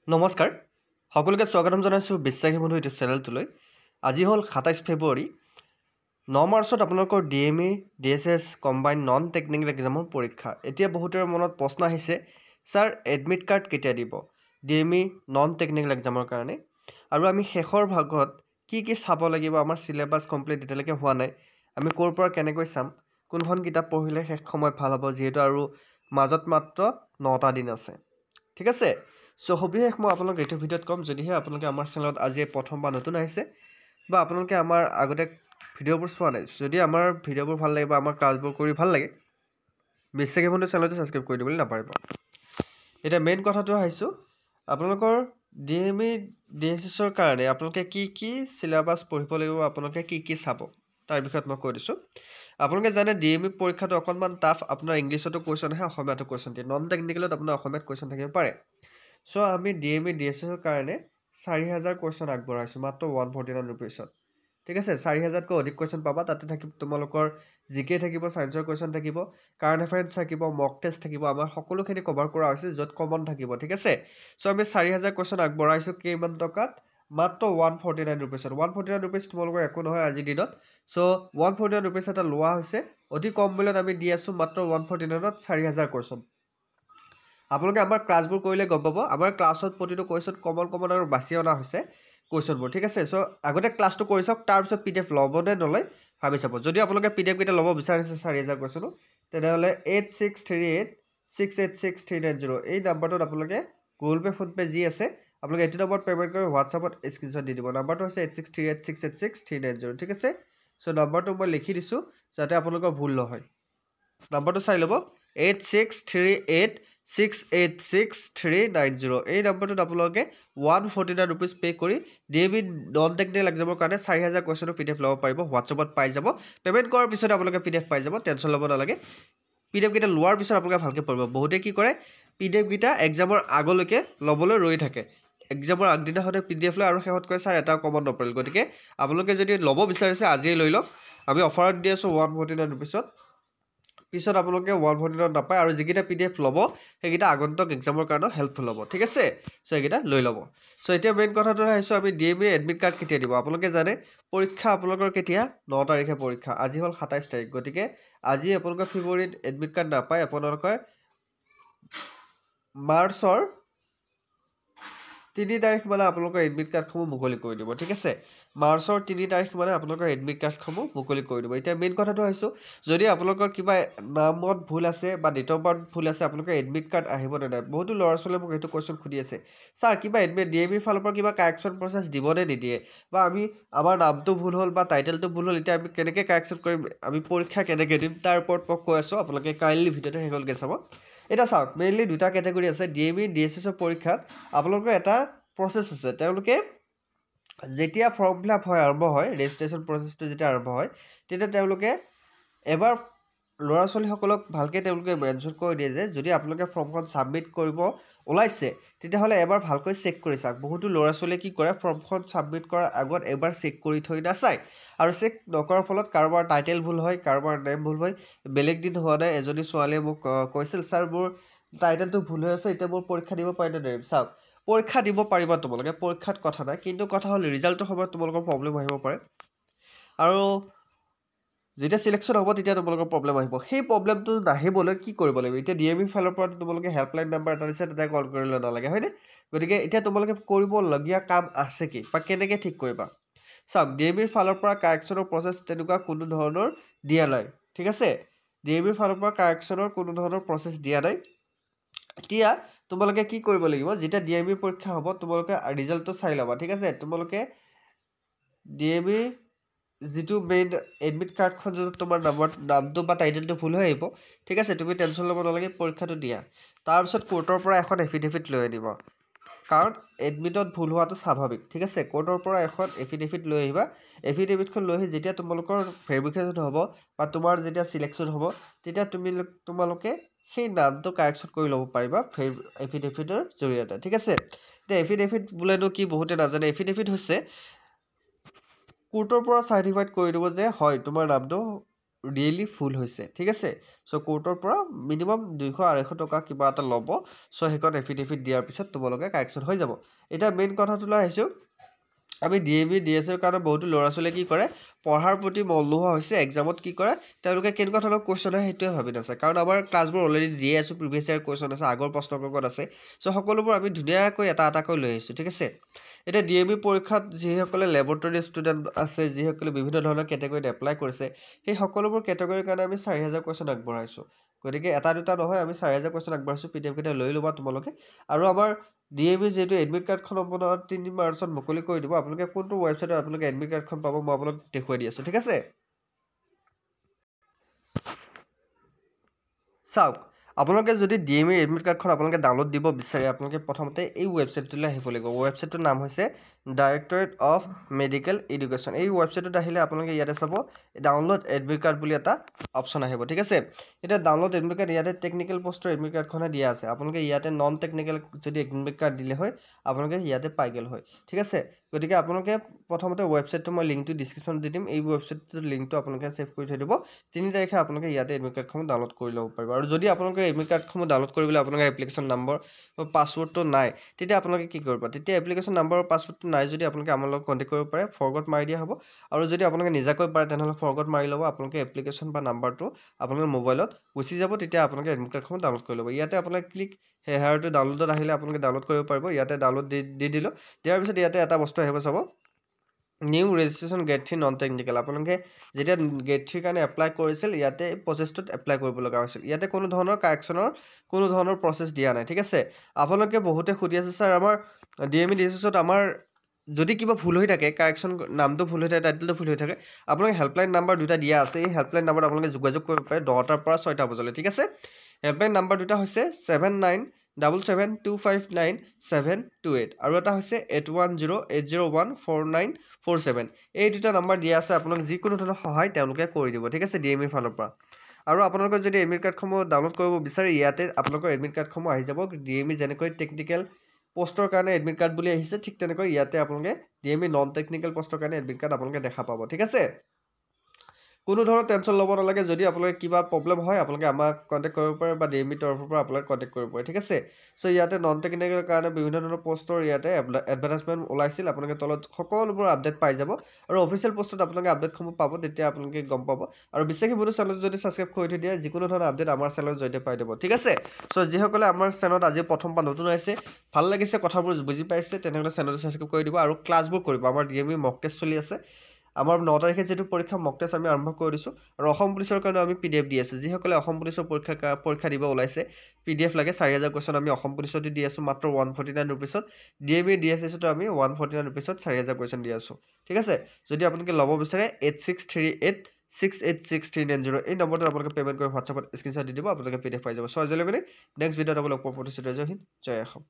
নমস্কাৰ সকলোকে স্বাগতম জনাইছোঁ বিশ্বাসী বন্ধু ইউটিউব চেনেলটোলৈ আজি হ'ল ২৭ ফেব্ৰুৱাৰী ৯ মাৰ্চত আপোনালোকৰ DME DSS combine non technical এক্সামৰ পৰীক্ষা এতিয়া বহুতৰ মনত প্ৰশ্ন আহিছে স্যাৰ এডমিট কাৰ্ড কেতিয়া দিব DME নন টেকনিকেল এক্সামৰ কাৰণে আৰু আমি শেষৰ ভাগত কি চাব লাগিব আমাৰ সিলেবাস কমপ্লিট এতিয়ালৈকে হোৱা নাই আমি ক'ৰ পৰা কেনেকৈ চাম কোনখন কিতাপ পঢ়িলে শেষ সময়ত ভাল হ'ব যিহেতু আৰু মাজত মাত্ৰ 9টা দিন আছে ঠিক আছে সো সবিশেষ মই আপোনালোক এইটো ভিডিঅ'ত কম যদিহে আপোনালোকে আমাৰ চেনেলত আজি প্ৰথম বা নতুন আহিছে বা আপোনালোকে আমাৰ আগতে ভিডিঅ'বোৰ চোৱা নাই যদি আমাৰ ভিডিঅ'বোৰ ভাল লাগে বা আমাৰ ক্লাছবোৰ কৰি ভাল লাগে বিশ্বাসী বন্ধু চেনেলটো সাবস্ক্ৰাইব কৰি দিবলৈ নাপাহৰিব এটা মেইন কথাটো আহিছো আপোনালোকৰ DME DSS ৰ কাৰণে আপোনালোকে কি সিলেবাস পঢ়িব লাগিব আপোনালোকে কি চাব তাৰ বিষয়ত মই কৈ দিছো আপোনালোকে জানে DME পৰীক্ষাটো অকনমান টাফ আপোনাৰ ইংলিছতো কোৱেশ্চন আহে অসমীয়াতো কোৱেশ্চন দিয়ে নন টেকনিকেলত আপোনাৰ অসমীয়াত কোৱেশ্চন থাকিব পাৰে সো আমি DME DSS ৰ কাৰণে 4000 কোৱেশ্চন আগবঢ়াইছো মাত্ৰ 149 रुपीसত ঠিক আছে 4000 কৈ অধিক কোৱেশ্চন পাবা তাতে থাকিব তোমালোকৰ জিকে থাকিব সায়েন্সৰ কোৱেশ্চন থাকিব কাৰেন্ট এফেয়াৰ্স থাকিব মক টেষ্ট থাকিব আমাৰ সকলোখিনি কভাৰ কৰা হৈছে যত কমন থাকিব ঠিক আছে সো আমি 4000 কোৱেশ্চন আগবঢ়াইছো কিমান টকাত মাত্ৰ 149 रुपीसত 149 रुपीस তোমালোকৰ একো নহয় আজি দিনত সো 149 रुपीस এটা লোৱা হৈছে অতি কম মূল্যত আমি দি আছো মাত্ৰ 149 ত 4000 কোৱেশ্চন আপোনালোকে আমাৰ ক্লাছবোৰ কৰিলে গম পাব আমাৰ ক্লাছত প্ৰতিটো কোৱেশ্চন কমন আৰু বাছি অনা হৈছে কোৱেশ্চনবোৰ ঠিক আছে সো আগতে ক্লাছটো কৰি চাওক তাৰ পিছত PDF লবনে নলয় ভাবি চাব যদি আপোনালোকে PDF কিটা লব বিচাৰিছে 4000 কোৱেশ্চন তেনেহলে 8638686390 এই নম্বৰটোত আপোনালোকে গুগল পে ফোন পে যি আছে আপোনালোকে এইটো নম্বৰত পেমেন্ট কৰি WhatsAppত স্ক্ৰিনশ্বট দি দিব নম্বৰটো হৈছে 8638686390 ঠিক আছে সো নম্বৰটো মই লিখি দিছো যাতে আপোনালোকৰ ভুল নহয় নম্বৰটো চাই লব 8638686390 এই নম্বৰটোত আপোনালোকে 149 रुपीस পে কৰি DME নন টেকনিকেল এক্সামৰ কাৰণে 4000 কোৱেশ্চনৰ PDF লব পাৰিব WhatsAppত পাই যাব পেমেন্ট কৰাৰ পিছত আপোনালোকে PDF পাই যাব টেনচন লব নালাগে PDF কিটা লোৱাৰ পিছত আপোনালোকে ভালকে পঢ়িব বহুতে কি কৰে PDF কিটা এক্সামৰ আগলৈকে লবলৈ ৰৈ থাকে এক্সামৰ আগদিনাখনে PDF লয় আৰু শেহত কয় স্যাৰ এটা কমন নপৰিল গতিকে আপোনালোকে যদি লব বিচাৰিছে আজিয়ে লৈ লওক আমি অফাৰত দি আছো 149 रुपीसত পিছত আপোনালোকে 149 নাপায় আৰু যিকিটা PDF লব সেইকিটা আগন্তুক এক্সামৰ কাৰণে হেল্পফুল হ'ব ঠিক আছে সো এইকিটা লৈ লব সো এতিয়া মেইন কথাটো আহিছো আমি DME এডমিট কাৰ্ড কেতিয়া দিব আপোনালোকে জানে পৰীক্ষা আপোনালোকৰ কেতিয়া 9 তাৰিখে পৰীক্ষা আজি হ'ল 27 তাৰিখ গতিকে আজি আপোনালোকৰ ফেব্ৰুৱাৰীত এডমিট কাৰ্ড নাপায় আপোনালোকৰ মাৰ্চৰ 3 তাৰিখ মানে আপোনালোকৰ এডমিট কাৰ্ডসমূহ মুকলি কৰি দিব ঠিক আছে মাৰ্চৰ 3 তাৰিখ মানে আপোনালোকৰ এডমিট কাৰ্ডসমূহ মুকলি কৰি দিব এতিয়া মেইন কথাটো আহিছো যদি আপোনালোকৰ কিবা নামত ভুল আছে বা ডেট অফ বাৰ্থ ভুল আছে আপোনালোকৰ এডমিট কাৰ্ড আহিব নে নাই বহুতো ল'ৰা ছোৱালীয়ে মোক এইটো কোৱেশ্চন খুদি আছে স্যাৰ কিবা DME ফালৰ পৰা কিবা কাৰেকচন প্ৰসেস দিব নে নিদিয়ে বা আমি আমাৰ নামটো ভুল হ'ল বা টাইটেলটো ভুল হ'ল এতিয়া আমি কেনেকৈ কাৰেকচন কৰিম আমি পৰীক্ষা কেনেকৈ দিম তাৰ ওপৰত মই কৈ আছো আপোনালোকে কাইন্ডলি ভিডিঅ'টো হেগলকে চাব এটা চাওক মেইনলি দুটা ক্যাটাগৰী আছে DME DSS পৰীক্ষাত আপোনালোকৰ এটা প্ৰসেস আছে তেওঁলোকে যেতিয়া ফৰ্ম ফিলআপ হয় আৰম্ভ হয় ৰেজিষ্ট্ৰেচন প্ৰসেসটো যেতিয়া আৰম্ভ হয় তেতিয়া তেওঁলোকে এবাৰ ল'ৰা ছোৱালী সকলক ভালকে তেওঁলোকে মেনশন কৰি দিয়ে যে যদি আপোনালোকে ফৰ্মখন সাবমিট কৰিব ওলাইছে তেতিয়া হলে এবাৰ ভালকৈ চেক কৰি চাওক বহুতো ল'ৰা ছোৱালীয়ে কি কৰে ফৰ্মখন সাবমিট কৰাৰ আগত এবাৰ চেক কৰি থৈ নাচায় আৰু চেক নকৰাৰ ফলত কাৰোবাৰ টাইটেল ভুল হয় কাৰোবাৰ নেম ভুল হয় বেলেগ দিন হোৱা নাই এজনী ছোৱালীয়ে মোক কৈছিল স্যাৰ মোৰ টাইটেলটো ভুল হৈ আছে এতিয়া মোৰ পৰীক্ষা দিব পাৰিনে নাই চাওক পৰীক্ষা দিব পাৰিবা তোমালোকে পৰীক্ষাত কথা নাই কিন্তু কথা হ'ল ৰিজাল্টৰ সময়ত তোমালোকৰ প্ৰবলেম আহিব পাৰে আৰু যেতিয়া সিলেকশন হ'ব তেতিয়া তোমালোকৰ প্ৰবলেম আহিব সেই প্ৰবলেমটো নাহিবলৈ কি কৰিব লাগিব এতিয়া DME ফালৰ পৰা তোমালোকে হেল্পলাইন নম্বৰ এটা দিছে তাতে কল কৰিলে নালাগে হয়নে গতিকে এতিয়া তোমালোকে কৰিব লগিয়া কাম আছে কি বা কেনেকৈ ঠিক কৰিবা চাওক DME ফালৰ পৰা কাৰেকচনৰ প্ৰসেস তেনেকুৱা কোনো ধৰণৰ দিয়া নাই ঠিক আছে DME ফালৰ পৰা কাৰেকচনৰ কোনো ধৰণৰ প্ৰসেস দিয়া নাই এতিয়া তোমালোকে কি কৰিব লাগিব যেতিয়া DME পৰীক্ষা হ'ব তোমালোকে ৰিজাল্টটো চাই লবা ঠিক আছে তোমালোকে DME যেটো মেইন এডমিট কাৰ্ডখন যদি তোমাৰ নামটো বা টাইটেলটো ভুল হৈ আহিব ঠিক আছে তুমি টেনচন ল'ব নালাগে পৰীক্ষাটো দিয়া তাৰ পিছত কোৰ্টৰ পৰা এখন এফিডেভিট লৈ আনিবা কাৰণ এডমিটত ভুল হোৱাটো স্বাভাৱিক ঠিক আছে কোৰ্টৰ পৰা এখন এফিডেভিট লৈ আহিবা এফিডেভিটখন লৈ আহি যেতিয়া তোমালোকৰ ভেৰিফিকেশন হ'ব বা তোমাৰ যেতিয়া সিলেকশন হ'ব তেতিয়া তোমালোকে সেই নামটো কাৰেকচন কৰি ল'ব পাৰিবা এফিডেভিটৰ জৰিয়তে ঠিক আছে এতিয়া এফিডেভিট বুলেনো কি বহুতে নাজানে এফিডেভিট হৈছে কোৰ্টৰ পৰা সাৰ্টিফাইড কৰি দিব যে হয় তোমাৰ নামটো ৰিয়েলি ফুল হৈছে ঠিক আছে চ' কোৰ্টৰ পৰা মিনিমাম 200-250 টকা কিবা এটা ল'ব চ' সেইখন এফিডেভিট দিয়াৰ পিছত তোমালোকে কাৰেকশ্যন হৈ যাব এতিয়া মেইন কথাটোলৈ আহিছোঁ আমি ডিএবি ডিএছৰ কাৰণে বহুতো ল'ৰা ছোৱালীয়ে কি কৰে পঢ়াৰ প্ৰতি মন নোহোৱা হৈছে এক্সামত কি কৰে তেওঁলোকে কেনেকুৱা ধৰণৰ কুৱেশ্যন হয় সেইটোৱে ভাবি নাচায় কাৰণ আমাৰ ক্লাছবোৰ অলৰেডি দিয়ে আছোঁ প্ৰিভিয়াছ ইয়াৰ কুৱেশ্যন আছে আগৰ প্ৰশ্নকাকত আছে চ' সকলোবোৰ আমি ধুনীয়াকৈ এটা এটাকৈ লৈ আহিছোঁ ঠিক আছে এতিয়া ডিএবি পৰীক্ষাত যিসকলে লেবৰেটৰী ষ্টুডেণ্ট আছে যিসকলে বিভিন্ন ধৰণৰ কেটেগৰীত এপ্লাই কৰিছে সেই সকলোবোৰ কেটেগৰীৰ কাৰণে আমি 4000 কুৱেশ্যন আগবঢ়াইছোঁ গতিকে এটা দুটা নহয় আমি 4000 কুৱেশ্যন আগবঢ়াইছোঁ পিডিএফ কেইটা লৈ ল'বা তোমালোকে আৰু আমাৰ ডিএবি যিহেতু এডমিট কাৰ্ডখন আপোনাৰ 3 মাৰ্চত মুকলি কৰি দিব আপোনালোকে কোনটো ৱেবছাইটত আপোনালোকে এডমিট কাৰ্ডখন পাব মই আপোনাক দেখুৱাই দি আছোঁ ঠিক আছে চাওক আপোনালোকে যদি ডিএমই এডমিট কাৰ্ডখন আপোনালোকে ডাউনলোড দিব বিচাৰে আপোনালোকে প্ৰথমতে এই ৱেবছাইটটোলৈ আহিব লাগিব ৱেবছাইটটোৰ নাম হৈছে ডাইৰেক্টৰেট অফ মেডিকেল এডুকেশ্যন এই ৱেবছাইটটোত আহিলে আপোনালোকে ইয়াতে চাব ডাউনলোড এডমিট কাৰ্ড বুলি এটা অপশ্যন আহিব ঠিক আছে এতিয়া ডাউনলোড এডমিট কাৰ্ড ইয়াতে টেকনিকেল পোষ্টৰ এডমিট কাৰ্ডখনে দিয়া আছে আপোনালোকে ইয়াতে নন টেকনিকেল যদি এডমিট কাৰ্ড দিলে হয় আপোনালোকে ইয়াতে পাই গ'ল হয় ঠিক আছে গতিকে আপোনালোকে প্ৰথমতে ৱেবছাইটটো মই লিংকটো ডিছক্ৰিপশ্যনত দি দিম এই ৱেবছাইটটোৰ লিংকটো আপোনালোকে ছেভ কৰি থৈ দিব 3 তাৰিখে আপোনালোকে ইয়াতে এডমিট কাৰ্ডখন ডাউনলোড কৰি ল'ব পাৰিব আৰু যদি আপোনালোকে এডমিট কাৰ্ডখন ডাউনলোড কৰিবলৈ আপোনালোকৰ এপ্লিকেশ্যন নম্বৰ বা পাছৱৰ্ডটো নাই তেতিয়া আপোনালোকে কি কৰিব তেতিয়া এপ্লিকেশ্যন নম্বৰ আৰু পাছৱৰ্ডটো নাই যদি আপোনালোকে আমাৰ লগত কণ্টেক্ট কৰিব পাৰে ফৰগট মাৰি দিয়া হ'ব আৰু যদি আপোনালোকে নিজাকৈ পাৰে তেনেহ'লে ফৰগট মাৰি ল'ব আপোনালোকে এপ্লিকেশ্যন বা নাম্বাৰটো আপোনালোকৰ মোবাইলত গুচি যাব তেতিয়া আপোনালোকে এডমিট কাৰ্ডখন ডাউনলোড কৰি ল'ব ইয়াতে আপোনালোকে ক্লিক হেয়াৰটো ডাউনলোডত আহিলে আপোনালোকে ডাউনলোড কৰিব পাৰিব ইয়াতে ডাউনলোড দি দিলোঁ দিয়াৰ পিছত ইয়াতে এটা বস্তু আহিব চাব new registration GATE 3 non technical আপোনালোকে যেতিয়া গেট 3 কাৰণে এপ্লাই কৰিছিল ইয়াতে প্ৰচেছটোত এপ্লাই কৰিব লগা হৈছিল ইয়াতে কোনো ধৰণৰ কাৰেকশ্যনৰ কোনো ধৰণৰ প্ৰচেছ দিয়া নাই ঠিক আছে আপোনালোকে বহুতে সুধি আছে ছাৰ আমাৰ ডিএমই ডিএছএছত আমাৰ যদি কিবা ভুল হৈ থাকে কাৰেকশ্যন নামটো ভুল হৈ থাকে টাইটেলটো ভুল হৈ থাকে আপোনালোকে হেল্পলাইন নাম্বাৰ দুটা দিয়া আছে এই হেল্পলাইন নাম্বাৰত আপোনালোকে যোগাযোগ কৰিব পাৰে 10টাৰ পৰা 6টা বজালৈ ঠিক আছে হেল্পলাইন নাম্বাৰ দুটা হৈছে 7977259728 আৰু এটা হৈছে 8108014947 এই দুটা নাম্বাৰ দিয়া আছে আপোনালোক যিকোনো ধৰণৰ সহায় তেওঁলোকে কৰি দিব ঠিক আছে ডিএমইৰ ফালৰ পৰা আৰু আপোনালোকে যদি এডমিট কাৰ্ডসমূহ ডাউনলোড কৰিব বিচাৰে ইয়াতে আপোনালোকৰ এডমিট কাৰ্ডসমূহ আহি যাব ডিএমই যেনেকৈ টেকনিকেল পোষ্টৰ কাৰণে এডমিট কাৰ্ড বুলি আহিছে ঠিক তেনেকৈ ইয়াতে আপোনালোকে ডিএমই নন টেকনিকেল পোষ্টৰ কাৰণে এডমিট কাৰ্ড আপোনালোকে দেখা পাব ঠিক আছে কোনো ধৰণৰ টেনশ্যন ল'ব নালাগে যদি আপোনালোকে কিবা প্ৰব্লেম হয় আপোনালোকে আমাক কণ্টেক্ট কৰিব পাৰে বা ডিএমইৰ তৰফৰ পৰা আপোনালোকে কণ্টেক্ট কৰিব পাৰে ঠিক আছে চ' ইয়াতে নন টেকনিকেল কাৰণে বিভিন্ন ধৰণৰ পোষ্টৰ ইয়াতে এডভাৰটাইজমেণ্ট ওলাইছিল আপোনালোকে তলত সকলোবোৰ আপডেট পাই যাব আৰু অফিচিয়েল পোষ্টত আপোনালোকে আপডেটসমূহ পাব তেতিয়া আপোনালোকে গম পাব আৰু বিশ্বাসী বন্ধু চেনেলটো যদি ছাবস্ক্ৰাইব কৰি থৈ দিয়ে যিকোনো ধৰণৰ আপডেট আমাৰ চেনেলৰ জৰিয়তে পাই যাব ঠিক আছে চ' যিসকলে আমাৰ চেনেলত আজি প্ৰথম পৰা নতুন আহিছে ভাল লাগিছে কথাবোৰ বুজি পাইছে তেনেহ'লে চেনেলটো ছাবস্ক্ৰাইব কৰি দিব আৰু ক্লাছবোৰ কৰিব আমাৰ ডিএমই মক টেষ্ট চলি আছে আমাৰ 9 তাৰিখে যেটো পৰীক্ষা মক টেষ্ট আমি আৰম্ভ কৰি দিছোঁ আৰু অসম পুলিচৰ কাৰণে আমি পিডিএফ দি আছোঁ যিসকলে অসম পুলিচৰ পৰীক্ষা দিব ওলাইছে পিডিএফ লাগে 4000 কুৱেশ্যন আমি অসম পুলিচতে দি আছোঁ মাত্ৰ 149 ৰুপিছত ডিএমই ডিএছএছতো আমি 149 ৰুপিছত 4000 কুৱেশ্যন দি আছোঁ ঠিক আছে যদি আপোনালোকে ল'ব বিচাৰে 8638686390 এই নম্বৰটোত আপোনালোকে পে'মেণ্ট কৰি হোৱাটছআপত স্ক্ৰীনশ্বট দি দিব আপোনালোকে পিডিএফ পাই যাব চ' আজিলৈ মানে নেক্সট ভিডিঅ'ত আপোনালোক উপস্থিত হৈ জয় হিন্দ জয় অসম